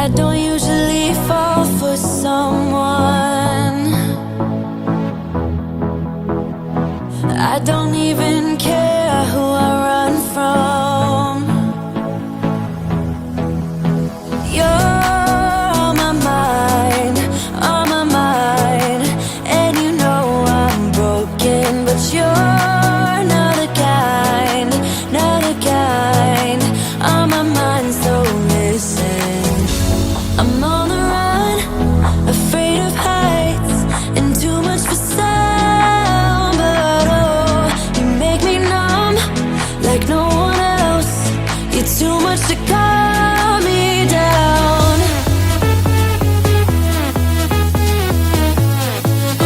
I don't usually fall for someone. I don't even care who I run from. You're on my mind, on my mind. And you know I'm broken, but you're not the kind, not the kind. On my mind, so listen. I'm on the run, afraid of heights, and too much for sound. But oh, you make me numb like no one else. You're too much to calm me down.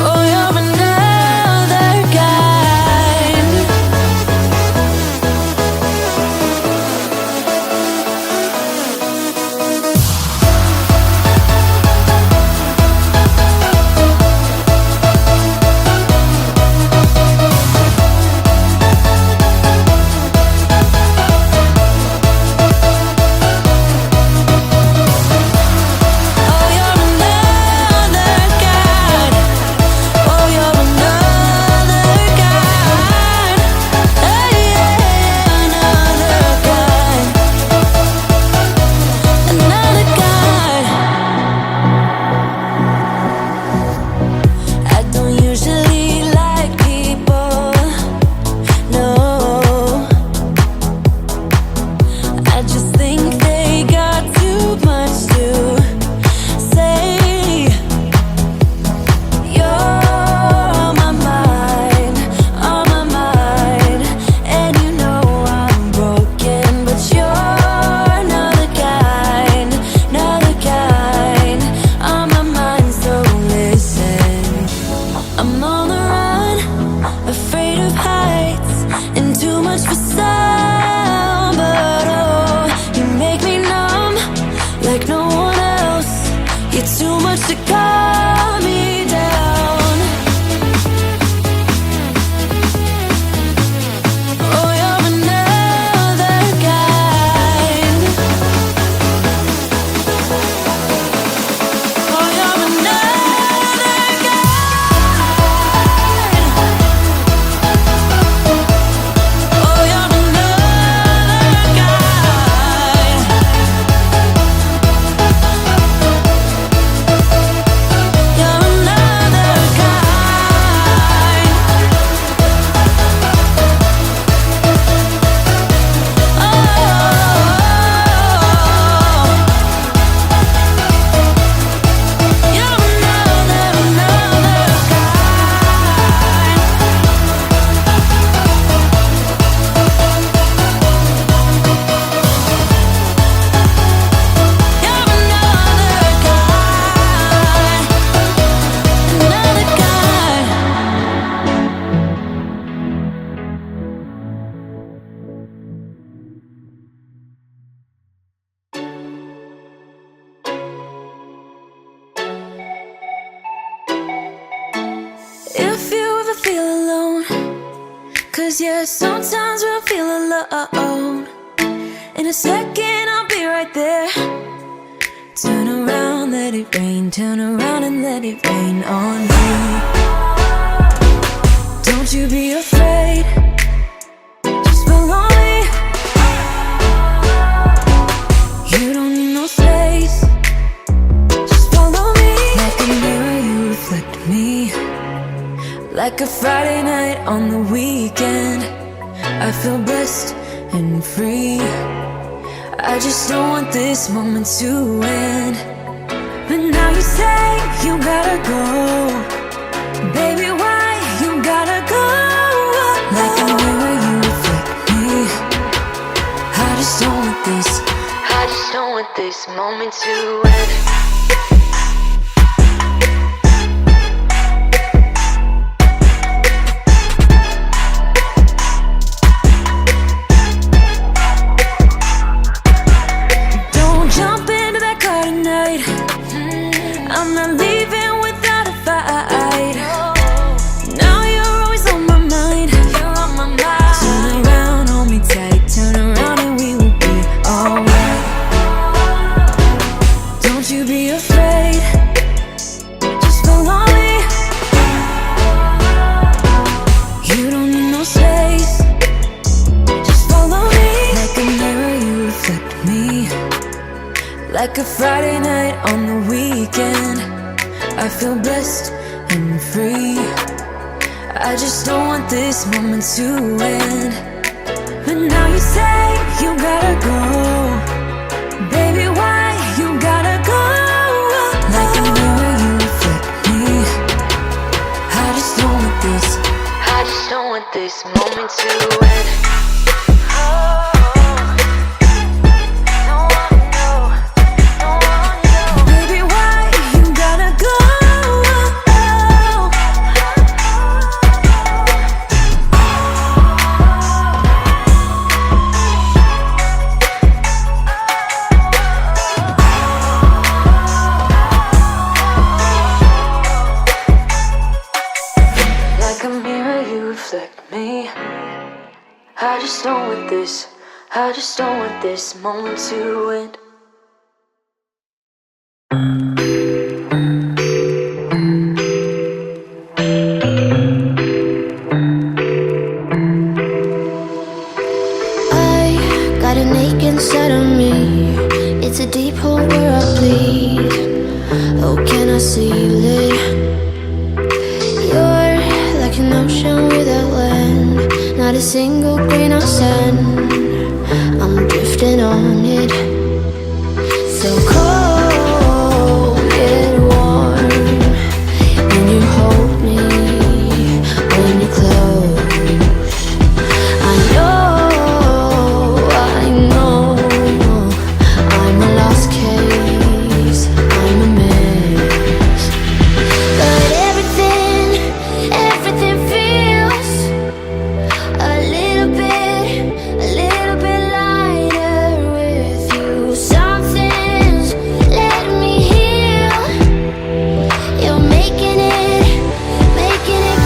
Oh, you're another kind. Oh, you're another kind. Oh, you're another kind. Oh, yeah, another kind. Another kind. I don't usually like people, no. I just think they got too much to say. You're on my mind, and you know I'm broken, but you're not the kind, not the kind. On my mind, so listen. I'm on the run, afraid of heights, and too much for sound. But oh, you make me numb like no one else. You're too much to calm me down. Oh, you're another kind. Oh, you're another kind. Oh, you're another kind. You're another kind. Oh, you're another If you ever feel alone, 'cause yeah, sometimes we'll feel alone. In a second, I'll be right there. Turn around, let it rain. Turn around and let it rain on me. Don't you be afraid. Just follow me. You don't need no space. Just follow me. Like a mirror, you reflect me. Like a Friday night on the weekend, I feel blessed and free. I just don't want this moment to end. But now you say you gotta go. Baby, why you gotta go? Like a mirror, you reflect me. I just don't want this. I just don't want this moment to end. Don't jump into that car tonight. I'm not leaving without a fight. Now you're always on my mind. like a Friday night on the weekend. I feel blessed and free. I just don't want this moment to end. But now you say you gotta go. Baby, why you gotta go? Like a mirror, you reflect me. I just don't want this. I just don't want this moment to end. I just don't want this. I just don't want this moment to end. I got an ache inside of me. It's a deep hole where I bleed. Oh, can I seal it? You're like an ocean without land. Not a single grain of sand. I'm drifting on it. So cold yet warm. When you hold me, when you close, I know I'm a lost case, I'm a mess. But everything feels a little bit lighter with you. Something's letting me heal. You're making it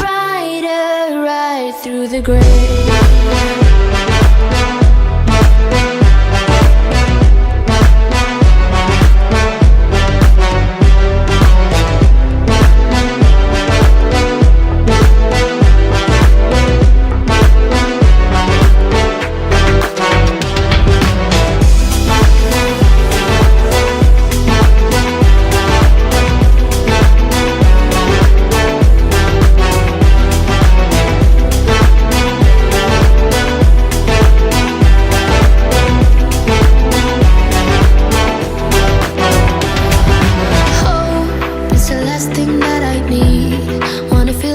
brighter right through the gray.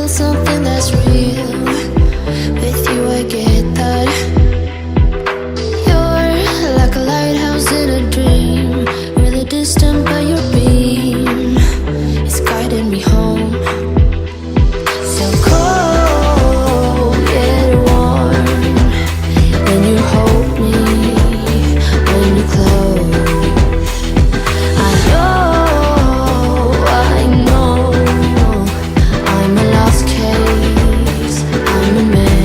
Something that's real. With you I get that. You're like a lighthouse in a dream, really distant but your beam is guiding me home. So cold yet warm. When you hold me, when you close, I know I'm a lost case, I'm a mess.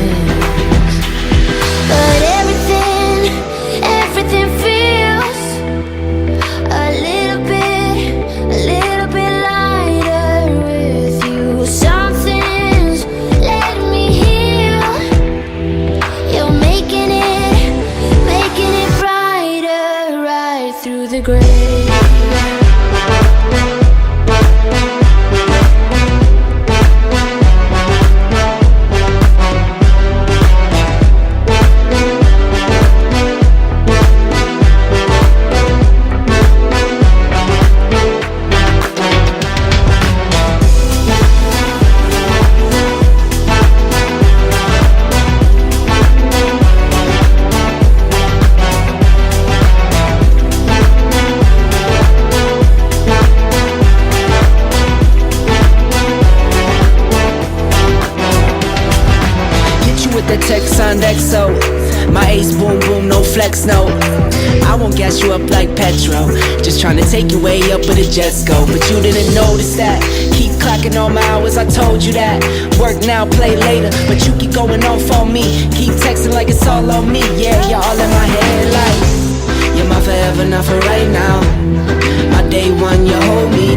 But everything feels a little bit lighter with you. Something's letting me heal. You're making it brighter right through the gray. The text signed XO. My ace boom boom, no flex, no. I won't gas you up like petrol. Just trying to take you way up where the jets go. But you didn't notice that. Keep clocking all my hours, I told you that. Work now, play later. But you keep going off on me. Keep texting like it's all on me. Yeah, you're all in my head like you're my forever, not for right now. My day one, you hold me